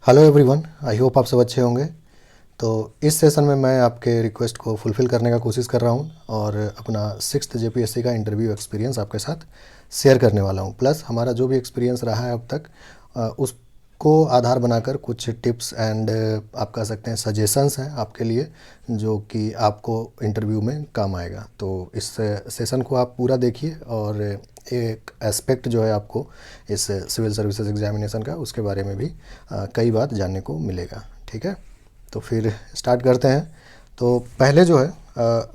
Hello everyone, I hope आप सब अच्छे होंगे। तो इस सेशन में मैं आपके रिक्वेस्ट को फुलफ़िल करने का कोशिश कर रहा हूँ और अपना 6th जेपीएससी का इंटरव्यू एक्सपीरियंस आपके साथ शेयर करने वाला हूँ। प्लस हमारा जो भी एक्सपीरियंस रहा है अब तक उसको आधार बनाकर कुछ टिप्स एंड आप कह सकते हैं सजेशंस हैं आपके लिए, जो कि आपको इंटरव्यू में काम आएगा। तो इस सेशन को आप पूरा देखिए और एक एस्पेक्ट जो है आपको इस सिविल सर्विसेज एग्जामिनेशन का, उसके बारे में भी कई बात जानने को मिलेगा। ठीक है, तो फिर स्टार्ट करते हैं। तो पहले जो है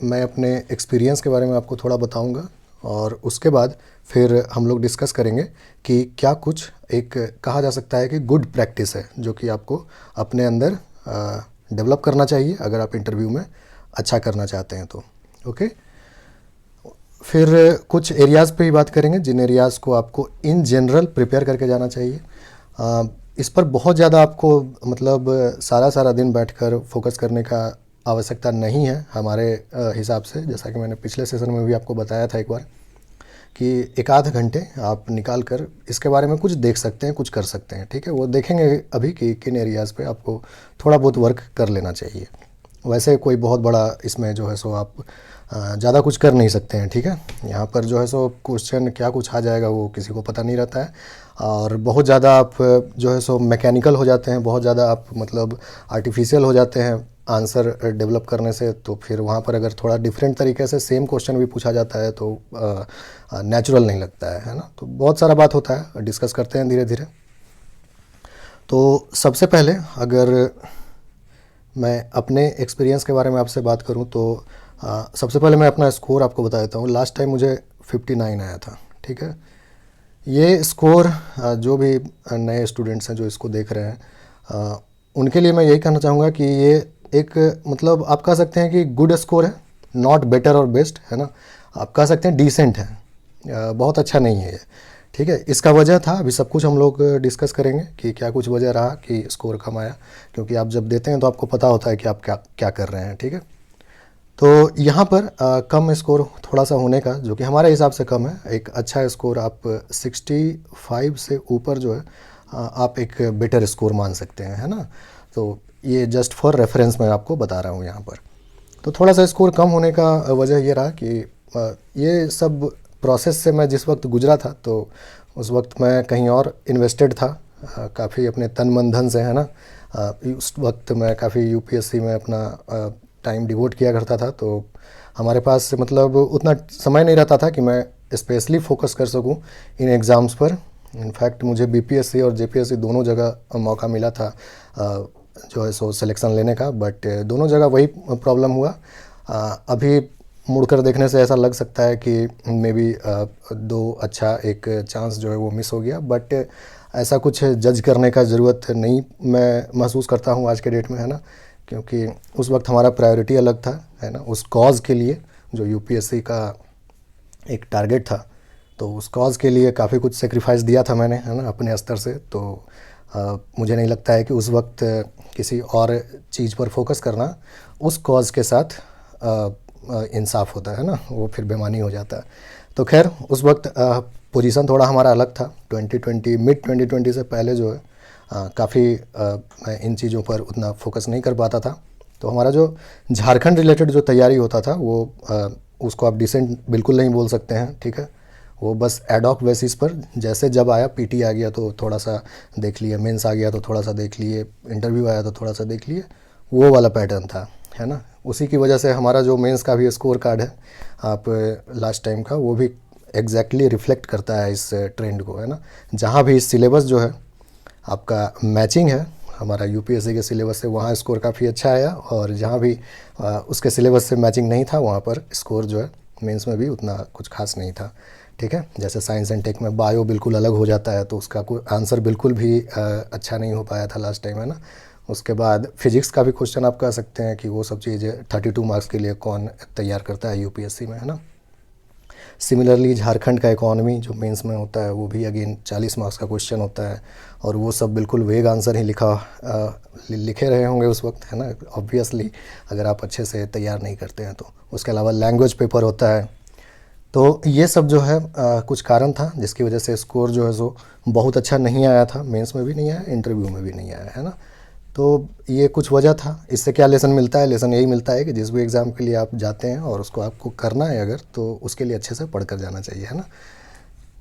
मैं अपने एक्सपीरियंस के बारे में आपको थोड़ा बताऊंगा और उसके बाद फिर हम लोग डिस्कस करेंगे कि क्या कुछ एक कहा जा सकता है कि गुड प्रैक्टिस है जो कि आपको अपने अंदर डेवलप करना चाहिए अगर आप इंटरव्यू में अच्छा करना चाहते हैं तो। ओके, फिर कुछ एरियाज़ पे ही बात करेंगे जिन एरियाज़ को आपको इन जनरल प्रिपेयर करके जाना चाहिए। इस पर बहुत ज़्यादा आपको मतलब सारा सारा दिन बैठकर फोकस करने का आवश्यकता नहीं है हमारे हिसाब से। जैसा कि मैंने पिछले सेशन में भी आपको बताया था एक बार कि एक आध घंटे आप निकाल कर इसके बारे में कुछ देख सकते हैं, कुछ कर सकते हैं। ठीक है, वो देखेंगे अभी कि किन एरियाज़ पे आपको थोड़ा बहुत वर्क कर लेना चाहिए। वैसे कोई बहुत बड़ा इसमें जो है सो आप ज़्यादा कुछ कर नहीं सकते हैं। ठीक है, यहाँ पर जो है सो क्वेश्चन क्या कुछ आ जाएगा वो किसी को पता नहीं रहता है और बहुत ज़्यादा आप जो है सो मैकेनिकल हो जाते हैं, बहुत ज़्यादा आप मतलब आर्टिफिशियल हो जाते हैं आंसर डेवलप करने से। तो फिर वहाँ पर अगर थोड़ा डिफरेंट तरीके से सेम क्वेश्चन भी पूछा जाता है तो नेचुरल नहीं लगता है ना। तो बहुत सारा बात होता है, डिस्कस करते हैं धीरे धीरे। तो सबसे पहले अगर मैं अपने एक्सपीरियंस के बारे में आपसे बात करूं तो सबसे पहले मैं अपना स्कोर आपको बता देता हूं। लास्ट टाइम मुझे 59 आया था। ठीक है, ये स्कोर जो भी नए स्टूडेंट्स हैं जो इसको देख रहे हैं उनके लिए मैं यही कहना चाहूँगा कि ये एक मतलब आप कह सकते हैं कि गुड स्कोर है, नॉट बेटर और बेस्ट, है ना। आप कह सकते हैं डिसेंट है, बहुत अच्छा नहीं है ये। ठीक है, इसका वजह था अभी सब कुछ हम लोग डिस्कस करेंगे कि क्या कुछ वजह रहा कि स्कोर कम आया, क्योंकि आप जब देते हैं तो आपको पता होता है कि आप क्या क्या कर रहे हैं। ठीक है, तो यहाँ पर कम स्कोर थोड़ा सा होने का, जो कि हमारे हिसाब से कम है, एक अच्छा स्कोर आप 65 से ऊपर जो है आप एक बेटर स्कोर मान सकते हैं, है ना। तो ये जस्ट फॉर रेफरेंस मैं आपको बता रहा हूँ यहाँ पर। तो थोड़ा सा स्कोर कम होने का वजह ये रहा कि ये सब प्रोसेस से मैं जिस वक्त गुजरा था तो उस वक्त मैं कहीं और इन्वेस्टेड था काफ़ी अपने तन मन धन से, है ना। उस वक्त मैं काफ़ी यूपीएससी में अपना टाइम डिवोट किया करता था। तो हमारे पास मतलब उतना समय नहीं रहता था कि मैं स्पेशली फोकस कर सकूं इन एग्ज़ाम्स पर। इनफैक्ट मुझे बीपीएससी और जेपीएससी दोनों जगह मौका मिला था जो है सो सिलेक्शन लेने का, बट दोनों जगह वही प्रॉब्लम हुआ। अभी मुड़कर देखने से ऐसा लग सकता है कि मे बी दो अच्छा एक चांस जो है वो मिस हो गया, बट ऐसा कुछ जज करने का ज़रूरत नहीं मैं महसूस करता हूँ आज के डेट में, है ना। क्योंकि उस वक्त हमारा प्रायोरिटी अलग था, है ना, उस कॉज के लिए जो यूपीएससी का एक टारगेट था। तो उस कॉज के लिए काफ़ी कुछ सेक्रीफाइस दिया था मैंने, है ना, अपने स्तर से। तो मुझे नहीं लगता है कि उस वक्त किसी और चीज़ पर फोकस करना उस कॉज के साथ इंसाफ होता है ना, वो फिर बेमानी हो जाता है। तो खैर उस वक्त पोजीशन थोड़ा हमारा अलग था। 2020 मिड 2020 से पहले जो है काफ़ी मैं इन चीज़ों पर उतना फोकस नहीं कर पाता था। तो हमारा जो झारखंड रिलेटेड जो तैयारी होता था वो उसको आप डिसेंट बिल्कुल नहीं बोल सकते हैं। ठीक है, वो बस एडॉक बेसिस पर जैसे जब आया, पीटी आ गया तो थोड़ा सा देख लिए, मेंस आ गया तो थोड़ा सा देख लिए, इंटरव्यू आया तो थोड़ा सा देख लिए, वो वाला पैटर्न था, है ना। उसी की वजह से हमारा जो मेंस का भी स्कोर कार्ड है आप लास्ट टाइम का, वो भी एग्जैक्टली रिफ्लेक्ट करता है इस ट्रेंड को, है ना। जहाँ भी सिलेबस जो है आपका मैचिंग है हमारा यूपीएससी के सिलेबस से, वहाँ स्कोर काफ़ी अच्छा आया, और जहाँ भी उसके सिलेबस से मैचिंग नहीं था वहाँ पर स्कोर जो है मेंस में भी उतना कुछ खास नहीं था। ठीक है, जैसे साइंस एंड टेक में बायो बिल्कुल अलग हो जाता है तो उसका कोई आंसर बिल्कुल भी अच्छा नहीं हो पाया था लास्ट टाइम, है ना। उसके बाद फिजिक्स का भी क्वेश्चन आप कह सकते हैं कि वो सब चीज़ें 32 मार्क्स के लिए कौन तैयार करता है यूपीएससी में, है ना। सिमिलरली झारखंड का इकोनॉमी जो मेंस में होता है वो भी अगेन 40 मार्क्स का क्वेश्चन होता है, और वो सब बिल्कुल वेग आंसर ही लिखे रहे होंगे उस वक्त, है ना, ऑब्वियसली, अगर आप अच्छे से तैयार नहीं करते हैं तो। उसके अलावा लैंग्वेज पेपर होता है, तो ये सब जो है कुछ कारण था जिसकी वजह से स्कोर जो है सो बहुत अच्छा नहीं आया था, मेंस में भी नहीं आया, इंटरव्यू में भी नहीं आया, है ना। तो ये कुछ वजह था। इससे क्या लेसन मिलता है? लेसन यही मिलता है कि जिस भी एग्ज़ाम के लिए आप जाते हैं और उसको आपको करना है अगर, तो उसके लिए अच्छे से पढ़ कर जाना चाहिए, है ना।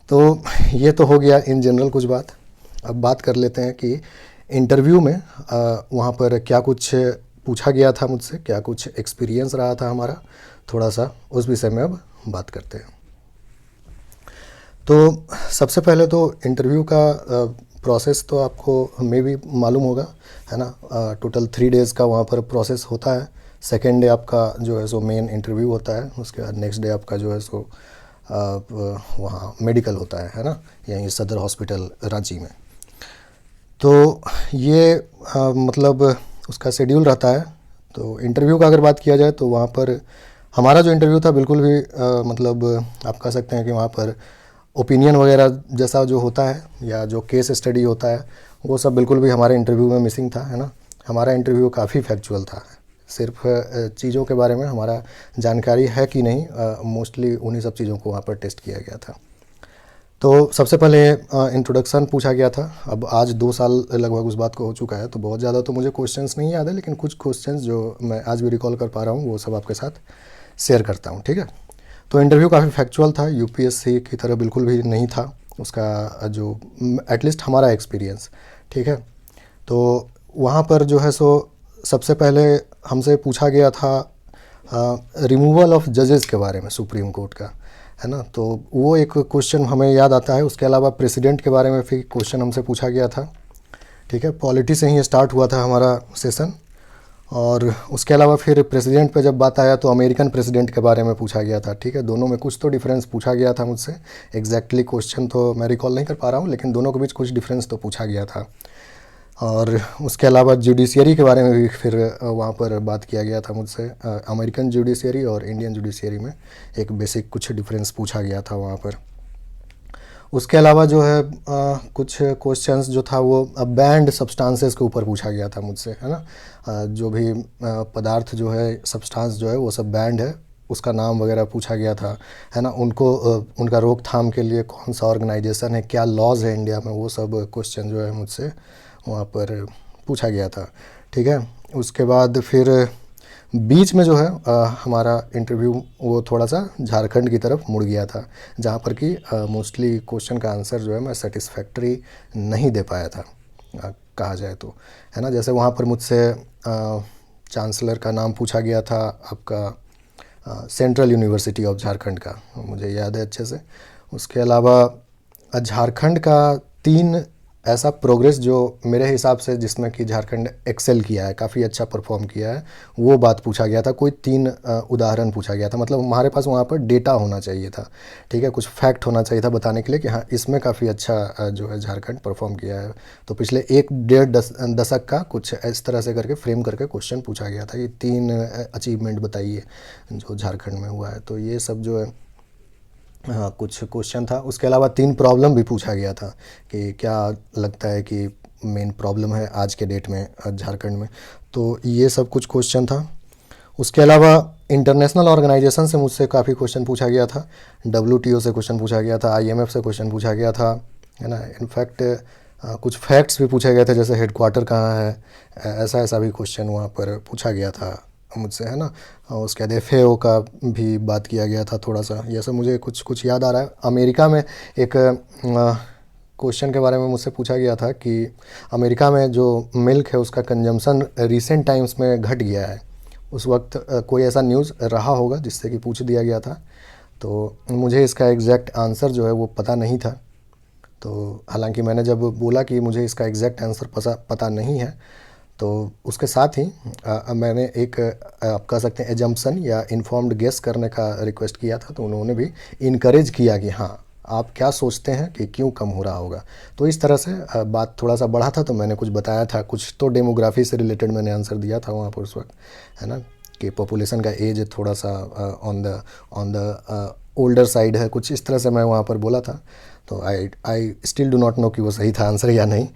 तो ये तो हो गया इन जनरल कुछ बात। अब बात कर लेते हैं कि इंटरव्यू में वहाँ पर क्या कुछ पूछा गया था मुझसे, क्या कुछ एक्सपीरियंस रहा था हमारा, थोड़ा सा उस विषय में अब बात करते हैं। तो सबसे पहले तो इंटरव्यू का प्रोसेस तो आपको हमें भी मालूम होगा, है ना। टोटल 3 डेज़ का वहाँ पर प्रोसेस होता है। सेकेंड डे आपका जो है सो मेन इंटरव्यू होता है, उसके बाद नेक्स्ट डे आपका जो है सो वहाँ मेडिकल होता है ना, यहीं सदर हॉस्पिटल रांची में। तो ये मतलब उसका शेड्यूल रहता है। तो इंटरव्यू का अगर बात किया जाए तो वहाँ पर हमारा जो इंटरव्यू था बिल्कुल भी मतलब आप कह सकते हैं कि वहाँ पर ओपिनियन वगैरह जैसा जो होता है या जो केस स्टडी होता है वो सब बिल्कुल भी हमारे इंटरव्यू में मिसिंग था, है ना। हमारा इंटरव्यू काफ़ी फैक्चुअल था। सिर्फ चीज़ों के बारे में हमारा जानकारी है कि नहीं, मोस्टली उन्हीं सब चीज़ों को वहाँ पर टेस्ट किया गया था। तो सबसे पहले इंट्रोडक्शन पूछा गया था। अब आज 2 साल लगभग उस बात को हो चुका है, तो बहुत ज़्यादा तो मुझे क्वेश्चंस नहीं याद है, लेकिन कुछ क्वेश्चंस जो मैं आज भी रिकॉल कर पा रहा हूँ वो सब आपके साथ शेयर करता हूँ, ठीक है। तो इंटरव्यू काफ़ी फैक्चुअल था, यूपीएससी की तरह बिल्कुल भी नहीं था उसका जो एटलीस्ट हमारा एक्सपीरियंस, ठीक है। तो वहाँ पर जो है सो सबसे पहले हमसे पूछा गया था रिमूवल ऑफ जजेस के बारे में, सुप्रीम कोर्ट का, है ना। तो वो एक क्वेश्चन हमें याद आता है। उसके अलावा प्रेसिडेंट के बारे में फिर क्वेश्चन हमसे पूछा गया था, ठीक है। पॉलिटी से ही स्टार्ट हुआ था हमारा सेशन। और उसके अलावा फिर प्रेसिडेंट पे जब बात आया तो अमेरिकन प्रेसिडेंट के बारे में पूछा गया था, ठीक है। दोनों में कुछ तो डिफरेंस पूछा गया था मुझसे। एग्जैक्टली क्वेश्चन तो मैं रिकॉल नहीं कर पा रहा हूँ, लेकिन दोनों के बीच कुछ डिफरेंस तो पूछा गया था। और उसके अलावा जुडिशियरी के बारे में भी फिर वहाँ पर बात किया गया था मुझसे। अमेरिकन जुडिशियरी और इंडियन जुडिशियरी में एक बेसिक कुछ डिफरेंस पूछा गया था वहाँ पर। उसके अलावा जो है कुछ क्वेश्चंस जो था वो बैंड सब्सटेंसेस के ऊपर पूछा गया था मुझसे, है ना। जो भी पदार्थ जो है, सब्सटेंस जो है वो सब बैंड है, उसका नाम वगैरह पूछा गया था, है ना। उनको उनका रोकथाम के लिए कौन सा ऑर्गेनाइजेशन है, क्या लॉज है इंडिया में, वो सब क्वेश्चन जो है मुझसे वहाँ पर पूछा गया था, ठीक है। उसके बाद फिर बीच में जो है हमारा इंटरव्यू वो थोड़ा सा झारखंड की तरफ मुड़ गया था, जहाँ पर कि मोस्टली क्वेश्चन का आंसर जो है मैं सेटिस्फैक्ट्री नहीं दे पाया था, कहा जाए तो, है ना। जैसे वहाँ पर मुझसे चांसलर का नाम पूछा गया था आपका सेंट्रल यूनिवर्सिटी ऑफ झारखंड का, मुझे याद है अच्छे से। उसके अलावा झारखंड का 3 ऐसा प्रोग्रेस जो मेरे हिसाब से जिसमें कि झारखंड एक्सेल किया है, काफ़ी अच्छा परफॉर्म किया है, वो बात पूछा गया था। कोई 3 उदाहरण पूछा गया था। मतलब हमारे पास वहाँ पर डेटा होना चाहिए था, ठीक है, कुछ फैक्ट होना चाहिए था बताने के लिए कि हाँ इसमें काफ़ी अच्छा जो है झारखंड परफॉर्म किया है। तो पिछले 1 डेढ़ दशक का कुछ इस तरह से करके फ्रेम करके क्वेश्चन पूछा गया था कि 3 अचीवमेंट बताइए जो झारखंड में हुआ है। तो ये सब जो है हाँ कुछ क्वेश्चन था। उसके अलावा 3 प्रॉब्लम भी पूछा गया था कि क्या लगता है कि मेन प्रॉब्लम है आज के डेट में झारखंड में। तो ये सब कुछ क्वेश्चन था। उसके अलावा इंटरनेशनल ऑर्गेनाइजेशन से मुझसे काफ़ी क्वेश्चन पूछा गया था। WTO से क्वेश्चन पूछा गया था, IMF से क्वेश्चन पूछा गया था, है ना। इनफैक्ट कुछ फैक्ट्स भी पूछे गए थे, जैसे हेडक्वार्टर कहाँ है, ऐसा ऐसा भी क्वेश्चन वहाँ पर पूछा गया था मुझसे, है ना। और उसके बाद FAO का भी बात किया गया था थोड़ा सा। ये सब मुझे कुछ कुछ याद आ रहा है। अमेरिका में एक क्वेश्चन के बारे में मुझसे पूछा गया था कि अमेरिका में जो मिल्क है उसका कंजम्पशन रिसेंट टाइम्स में घट गया है। उस वक्त कोई ऐसा न्यूज़ रहा होगा जिससे कि पूछ दिया गया था। तो मुझे इसका एग्जैक्ट आंसर जो है वो पता नहीं था। तो हालांकि मैंने जब बोला कि मुझे इसका एग्जैक्ट आंसर पता नहीं है, तो उसके साथ ही मैंने एक आप कह सकते हैं एजम्पशन या इन्फॉर्म्ड गेस करने का रिक्वेस्ट किया था। तो उन्होंने भी इनकरेज किया कि हाँ आप क्या सोचते हैं कि क्यों कम हो रहा होगा। तो इस तरह से बात थोड़ा सा बढ़ा था, तो मैंने कुछ बताया था, कुछ तो डेमोग्राफी से रिलेटेड मैंने आंसर दिया था वहाँ पर उस वक्त, है ना, कि पॉपुलेशन का एज थोड़ा सा ऑन द ओल्डर साइड है, कुछ इस तरह से मैं वहाँ पर बोला था। तो I still do not know कि वो सही था आंसर या नहीं,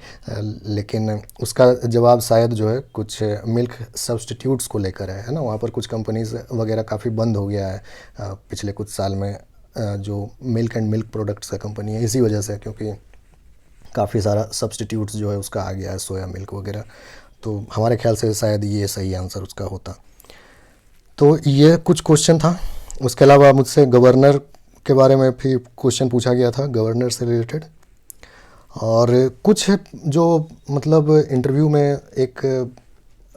लेकिन उसका जवाब शायद जो है कुछ मिल्क सब्सटीट्यूट्स को लेकर है ना। वहाँ पर कुछ कंपनीज वगैरह काफ़ी बंद हो गया है पिछले कुछ साल में, जो मिल्क एंड मिल्क प्रोडक्ट्स का कंपनी है, इसी वजह से, क्योंकि काफ़ी सारा सब्स्टिट्यूट्स जो है उसका आ गया है, सोया मिल्क वगैरह। तो हमारे ख्याल से शायद ये सही आंसर उसका होता। तो ये कुछ क्वेश्चन था। उसके अलावा मुझसे गवर्नर के बारे में भी क्वेश्चन पूछा गया था, गवर्नर से रिलेटेड। और कुछ जो मतलब इंटरव्यू में एक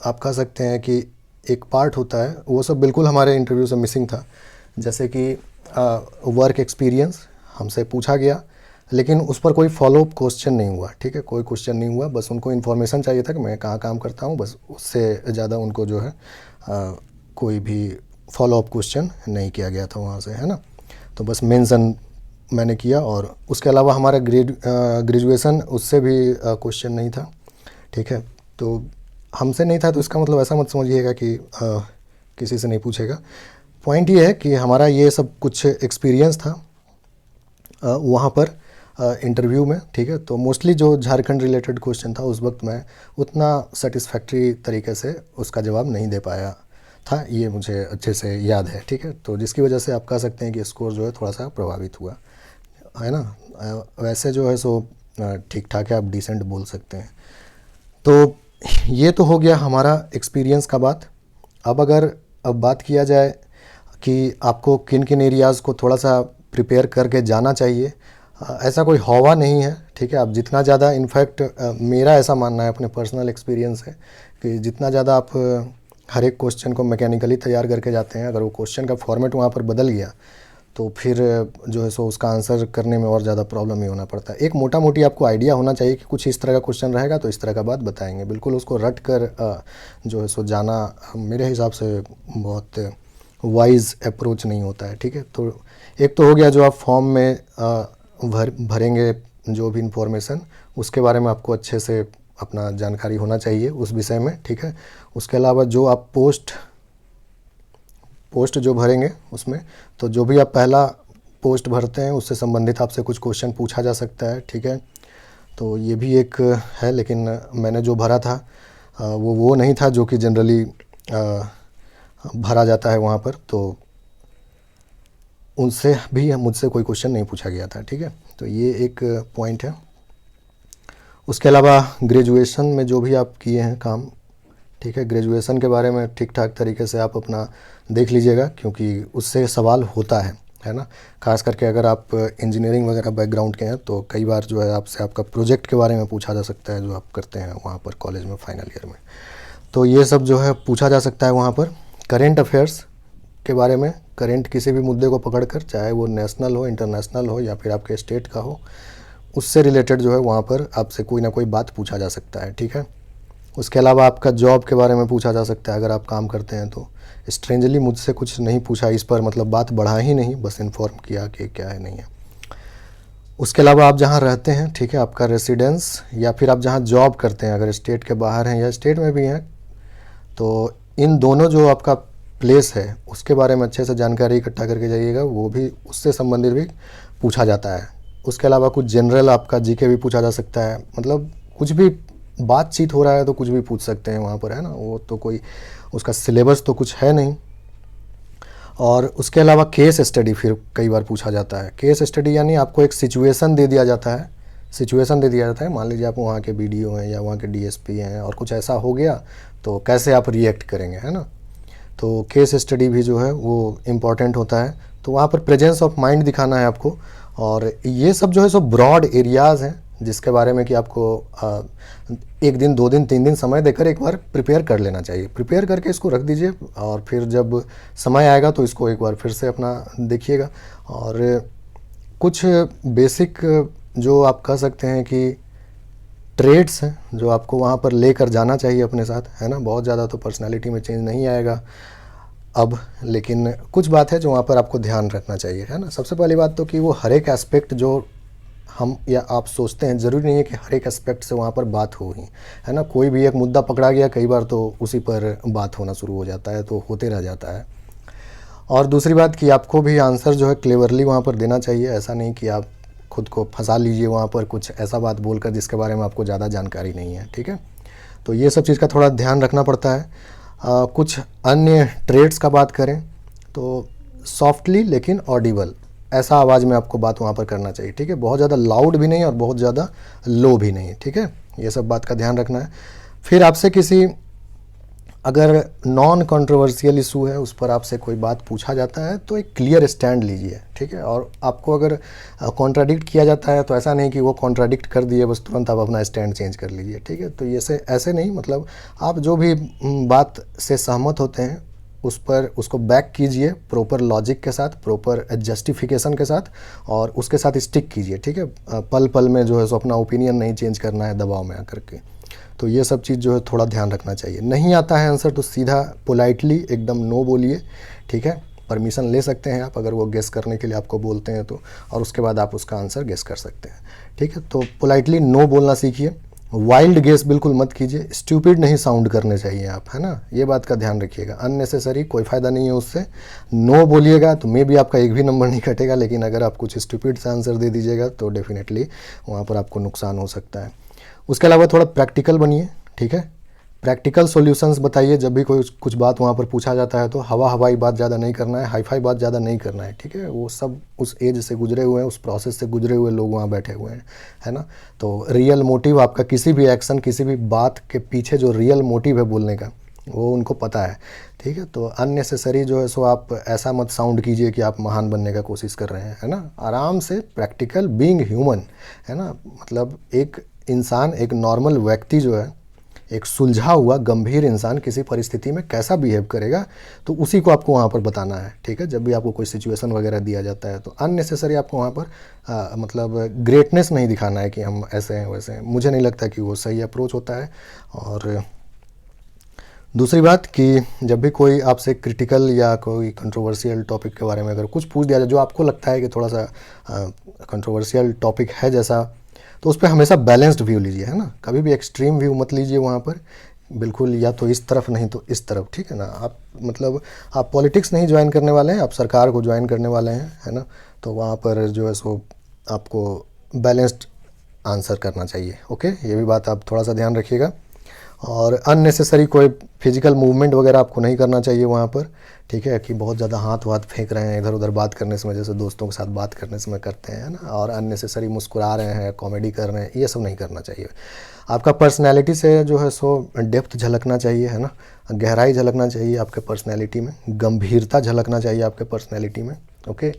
आप कह सकते हैं कि एक पार्ट होता है, वो सब बिल्कुल हमारे इंटरव्यू से मिसिंग था। जैसे कि वर्क एक्सपीरियंस हमसे पूछा गया, लेकिन उस पर कोई फॉलोअप क्वेश्चन नहीं हुआ। ठीक है, कोई क्वेश्चन नहीं हुआ, बस उनको इन्फॉर्मेशन चाहिए था कि मैं कहाँ काम करता हूँ, बस उससे ज़्यादा उनको जो है कोई भी फॉलोअप क्वेश्चन नहीं किया गया था वहाँ से, है ना। तो बस मेंशन मैंने किया, और उसके अलावा हमारा ग्रेजुएशन उससे भी क्वेश्चन नहीं था। ठीक है, तो हमसे नहीं था तो इसका मतलब ऐसा मत समझिएगा कि किसी से नहीं पूछेगा। पॉइंट ये है कि हमारा ये सब कुछ एक्सपीरियंस था वहाँ पर इंटरव्यू में। ठीक है, तो मोस्टली जो झारखंड रिलेटेड क्वेश्चन था उस वक्त मैं उतना सेटिस्फैक्ट्री तरीके से उसका जवाब नहीं दे पाया था, ये मुझे अच्छे से याद है। ठीक है, तो जिसकी वजह से आप कह सकते हैं कि स्कोर जो है थोड़ा सा प्रभावित हुआ, है ना। वैसे जो है सो ठीक ठाक है, आप डिसेंट बोल सकते हैं। तो ये तो हो गया हमारा एक्सपीरियंस का बात। अब बात किया जाए कि आपको किन किन एरियाज़ को थोड़ा सा प्रिपेयर करके जाना चाहिए, ऐसा कोई हवा नहीं है। ठीक है, आप जितना ज़्यादा, इनफैक्ट मेरा ऐसा मानना है, अपने पर्सनल एक्सपीरियंस है कि जितना ज़्यादा आप हर एक क्वेश्चन को मैकेनिकली तैयार करके जाते हैं, अगर वो क्वेश्चन का फॉर्मेट वहाँ पर बदल गया तो फिर जो है सो उसका आंसर करने में और ज़्यादा प्रॉब्लम ही होना पड़ता है। एक मोटा मोटी आपको आइडिया होना चाहिए कि कुछ इस तरह का क्वेश्चन रहेगा तो इस तरह का बात बताएंगे, बिल्कुल उसको रट कर जो है सो जाना मेरे हिसाब से बहुत वाइज अप्रोच नहीं होता है। ठीक है, तो एक तो हो गया जो आप फॉर्म में भरेंगे जो भी इंफॉर्मेशन, उसके बारे में आपको अच्छे से अपना जानकारी होना चाहिए उस विषय में। ठीक है, उसके अलावा जो आप पोस्ट जो भरेंगे उसमें, तो जो भी आप पहला पोस्ट भरते हैं उससे संबंधित आपसे कुछ क्वेश्चन पूछा जा सकता है। ठीक है, तो ये भी एक है, लेकिन मैंने जो भरा था वो नहीं था जो कि जनरली भरा जाता है वहाँ पर, तो उनसे भी मुझसे कोई क्वेश्चन नहीं पूछा गया था। ठीक है, तो ये एक पॉइंट है। उसके अलावा ग्रेजुएशन में जो भी आप किए हैं काम, ठीक है, ग्रेजुएशन के बारे में ठीक ठाक तरीके से आप अपना देख लीजिएगा, क्योंकि उससे सवाल होता है ना। खास करके अगर आप इंजीनियरिंग वगैरह बैकग्राउंड के हैं तो कई बार जो है आपसे आपका प्रोजेक्ट के बारे में पूछा जा सकता है जो आप करते हैं वहाँ पर कॉलेज में फाइनल ईयर में। तो ये सब जो है पूछा जा सकता है वहाँ पर। करेंट अफेयर्स के बारे में, करेंट किसी भी मुद्दे को पकड़कर, चाहे वो नेशनल हो, इंटरनेशनल हो या फिर आपके स्टेट का हो, उससे रिलेटेड जो है वहाँ पर आपसे कोई ना कोई बात पूछा जा सकता है। ठीक है, उसके अलावा आपका जॉब के बारे में पूछा जा सकता है अगर आप काम करते हैं तो। स्ट्रेंजली मुझसे कुछ नहीं पूछा इस पर, मतलब बात बढ़ा ही नहीं, बस इन्फॉर्म किया कि क्या है नहीं है। उसके अलावा आप जहाँ रहते हैं, ठीक है, आपका रेसिडेंस या फिर आप जहाँ जॉब करते हैं, अगर स्टेट के बाहर हैं या स्टेट में भी हैं, तो इन दोनों जो आपका प्लेस है उसके बारे में अच्छे से जानकारी इकट्ठा करके जाइएगा, वो भी उससे संबंधित भी पूछा जाता है। उसके अलावा कुछ जनरल आपका जीके भी पूछा जा सकता है, मतलब कुछ भी बातचीत हो रहा है तो कुछ भी पूछ सकते हैं वहाँ पर, है ना। वो तो कोई उसका सिलेबस तो कुछ है नहीं। और उसके अलावा केस स्टडी फिर कई बार पूछा जाता है। केस स्टडी यानी आपको एक सिचुएशन दे दिया जाता है, मान लीजिए आप वहाँ के बीडीओ हैं या वहाँ के डीएसपी हैं और कुछ ऐसा हो गया तो कैसे आप रिएक्ट करेंगे, है ना। तो केस स्टडी भी जो है वो इम्पॉर्टेंट होता है, तो वहाँ पर प्रेजेंस ऑफ माइंड दिखाना है आपको। और ये सब जो है सो ब्रॉड एरियाज़ हैं जिसके बारे में कि आपको 1 दिन 2 दिन 3 दिन समय देकर एक बार प्रिपेयर कर लेना चाहिए। प्रिपेयर करके इसको रख दीजिए और फिर जब समय आएगा तो इसको एक बार फिर से अपना देखिएगा। और कुछ बेसिक जो आप कह सकते हैं कि ट्रेड्स हैं जो आपको वहाँ पर लेकर जाना चाहिए अपने साथ, है ना। बहुत ज़्यादा तो पर्सनालिटी में चेंज नहीं आएगा अब, लेकिन कुछ बात है जो वहाँ पर आपको ध्यान रखना चाहिए, है ना। सबसे पहली बात तो कि वो हर एक एस्पेक्ट जो हम या आप सोचते हैं, ज़रूरी नहीं है कि हर एक एस्पेक्ट से वहाँ पर बात हो ही, है ना। कोई भी एक मुद्दा पकड़ा गया कई बार तो उसी पर बात होना शुरू हो जाता है, तो होते रह जाता है। और दूसरी बात कि आपको भी आंसर जो है क्लेवरली वहाँ पर देना चाहिए, ऐसा नहीं कि आप खुद को फंसा लीजिए वहाँ पर कुछ ऐसा बात बोलकर जिसके बारे में आपको ज़्यादा जानकारी नहीं है। ठीक है, तो ये सब चीज़ का थोड़ा ध्यान रखना पड़ता है। कुछ अन्य ट्रेड्स का बात करें तो सॉफ्टली लेकिन ऑडिबल, ऐसा आवाज़ में आपको बात वहाँ पर करना चाहिए, ठीक है। बहुत ज़्यादा लाउड भी नहीं और बहुत ज़्यादा लो भी नहीं, ठीक है। ये सब बात का ध्यान रखना है। फिर आपसे किसी अगर नॉन कंट्रोवर्शियल इशू है उस पर आपसे कोई बात पूछा जाता है तो एक क्लियर स्टैंड लीजिए, ठीक है। और आपको अगर कॉन्ट्राडिक्ट किया जाता है तो ऐसा नहीं कि वो कॉन्ट्राडिक्ट कर दिए बस तुरंत आप अपना स्टैंड चेंज कर लीजिए, ठीक है। तो ये से ऐसे नहीं, मतलब आप जो भी बात से सहमत होते हैं उस पर उसको बैक कीजिए प्रॉपर लॉजिक के साथ, प्रॉपर जस्टिफिकेशन के साथ, और उसके साथ स्टिक कीजिए, ठीक है। पल पल में जो है सो अपना ओपिनियन नहीं चेंज करना है दबाव में आकर के। तो ये सब चीज़ जो है थोड़ा ध्यान रखना चाहिए। नहीं आता है आंसर तो सीधा पोलाइटली एकदम नो बोलिए, ठीक है। परमिशन ले सकते हैं आप अगर वो गेस करने के लिए आपको बोलते हैं तो, और उसके बाद आप उसका आंसर गेस कर सकते हैं, ठीक है। तो पोलाइटली नो बोलना सीखिए। वाइल्ड गेस बिल्कुल मत कीजिए, स्टूपिड नहीं साउंड करने चाहिए आप, है ना। ये बात का ध्यान रखिएगा, अननेसेसरी कोई फ़ायदा नहीं है उससे। नो बोलिएगा तो मे भी आपका एक भी नंबर नहीं कटेगा, लेकिन अगर आप कुछ स्टूपिड सा आंसर दे दीजिएगा तो डेफिनेटली वहाँ पर आपको नुकसान हो सकता है। उसके अलावा थोड़ा प्रैक्टिकल बनिए, ठीक है। प्रैक्टिकल सॉल्यूशंस बताइए। जब भी कोई कुछ बात वहाँ पर पूछा जाता है तो हवाई बात ज़्यादा नहीं करना है, हाई बात ज़्यादा नहीं करना है, ठीक है। वो सब उस एज से गुजरे हुए हैं, उस प्रोसेस से गुजरे हुए लोग वहाँ बैठे हुए हैं, है ना। तो रियल मोटिव आपका किसी भी एक्शन, किसी भी बात के पीछे जो रियल मोटिव है बोलने का, वो उनको पता है, ठीक है। तो अननेसेसरी जो है सो आप ऐसा मत साउंड कीजिए कि आप महान बनने का कोशिश कर रहे हैं, है ना। आराम से प्रैक्टिकल बीइंग ह्यूमन, है ना। मतलब एक इंसान, एक नॉर्मल व्यक्ति जो है, एक सुलझा हुआ गंभीर इंसान किसी परिस्थिति में कैसा बिहेव करेगा तो उसी को आपको वहाँ पर बताना है, ठीक है। जब भी आपको कोई सिचुएशन वगैरह दिया जाता है तो अननेसेसरी आपको वहाँ पर मतलब ग्रेटनेस नहीं दिखाना है कि हम ऐसे हैं वैसे हैं। मुझे नहीं लगता कि वो सही अप्रोच होता है। और दूसरी बात कि जब भी कोई आपसे क्रिटिकल या कोई कंट्रोवर्शियल टॉपिक के बारे में अगर कुछ पूछ दिया जाए जो आपको लगता है कि थोड़ा सा कंट्रोवर्शियल टॉपिक है जैसा, तो उस पर हमेशा बैलेंस्ड व्यू लीजिए, है ना। कभी भी एक्सट्रीम व्यू मत लीजिए वहाँ पर, बिल्कुल या तो इस तरफ नहीं तो इस तरफ, ठीक है ना। आप मतलब आप पॉलिटिक्स नहीं ज्वाइन करने वाले हैं, आप सरकार को ज्वाइन करने वाले हैं, है ना। तो वहाँ पर जो है सो आपको बैलेंस्ड आंसर करना चाहिए, ओके। ये भी बात आप थोड़ा सा ध्यान रखिएगा। और अननेसेसरी कोई फिजिकल मूवमेंट वगैरह आपको नहीं करना चाहिए वहाँ पर, ठीक है। कि बहुत ज़्यादा हाथ फेंक रहे हैं इधर उधर बात करने से, जैसे दोस्तों के साथ बात करने से में करते हैं ना, और अननेसेसरी मुस्कुरा रहे हैं, कॉमेडी कर रहे हैं, ये सब नहीं करना चाहिए। आपका पर्सनैलिटी से जो है सो डेप्थ झलकना चाहिए, है ना। गहराई झलकना चाहिए आपके पर्सनैलिटी में, गंभीरता झलकना चाहिए आपके पर्सनैलिटी में, ओके।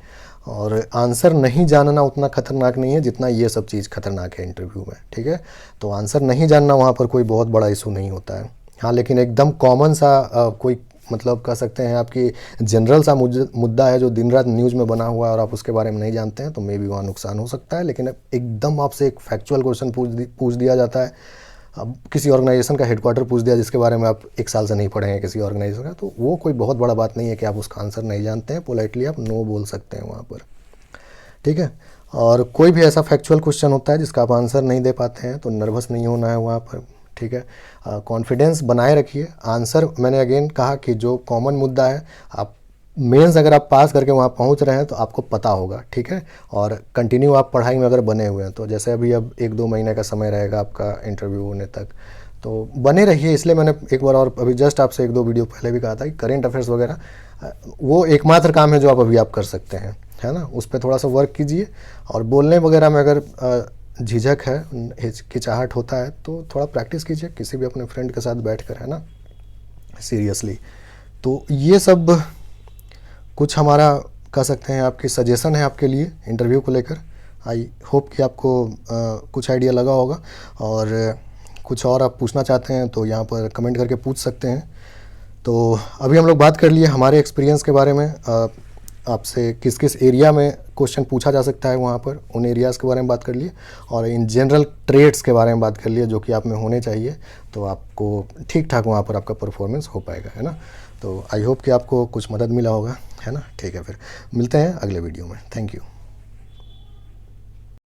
और आंसर नहीं जानना उतना खतरनाक नहीं है जितना ये सब चीज़ खतरनाक है इंटरव्यू में, ठीक है। तो आंसर नहीं जानना वहाँ पर कोई बहुत बड़ा इशू नहीं होता है, हाँ। लेकिन एकदम कॉमन सा कोई मतलब कह सकते हैं आपकी जनरल सा मुद्दा है जो दिन रात न्यूज़ में बना हुआ है और आप उसके बारे में नहीं जानते हैं तो मे भी वहाँ नुकसान हो सकता है। लेकिन एकदम आपसे एक फैक्चुअल क्वेश्चन पूछ दिया जाता है, अब किसी ऑर्गेनाइजेशन का हेडक्वार्टर पूछ दिया जिसके बारे में आप 1 साल से नहीं पढ़े हैं किसी ऑर्गेनाइजेशन का, तो वो कोई बहुत बड़ा बात नहीं है कि आप उसका आंसर नहीं जानते हैं। पोलाइटली आप नो बोल सकते हैं वहाँ पर, ठीक है। और कोई भी ऐसा फैक्चुअल क्वेश्चन होता है जिसका आप आंसर नहीं दे पाते हैं तो नर्वस नहीं होना है वहाँ पर, ठीक है। कॉन्फिडेंस बनाए रखिए। आंसर मैंने अगेन कहा कि जो कॉमन मुद्दा है, आप मेंस अगर आप पास करके वहाँ पहुँच रहे हैं तो आपको पता होगा, ठीक है। और कंटिन्यू आप पढ़ाई में अगर बने हुए हैं तो जैसे अभी अब 1-2 महीने का समय रहेगा आपका इंटरव्यू होने तक, तो बने रहिए। इसलिए मैंने एक बार और अभी जस्ट आपसे 1-2 वीडियो पहले भी कहा था कि करेंट अफेयर्स वगैरह वो एकमात्र काम है जो आप अभी आप कर सकते हैं, है ना। उस पर थोड़ा सा वर्क कीजिए। और बोलने वगैरह में अगर झिझक है, हिचकिचाहट होता है तो थोड़ा प्रैक्टिस कीजिए किसी भी अपने फ्रेंड के साथ बैठकर, है ना, सीरियसली। तो ये सब कुछ हमारा कह सकते हैं आपकी सजेशन है आपके लिए इंटरव्यू को लेकर। आई होप कि आपको कुछ आइडिया लगा होगा। और कुछ और आप पूछना चाहते हैं तो यहाँ पर कमेंट करके पूछ सकते हैं। तो अभी हम लोग बात कर लिए हमारे एक्सपीरियंस के बारे में, आपसे किस किस एरिया में क्वेश्चन पूछा जा सकता है वहाँ पर, उन एरियाज़ के बारे में बात कर लिए। और इन जनरल ट्रेड्स के बारे में बात कर लिए जो कि आप में होने चाहिए, तो आपको ठीक ठाक वहाँ पर आपका परफॉर्मेंस हो पाएगा, है ना। तो आई होप कि आपको कुछ मदद मिला होगा, है ना। ठीक है, फिर मिलते हैं अगले वीडियो में। Thank you.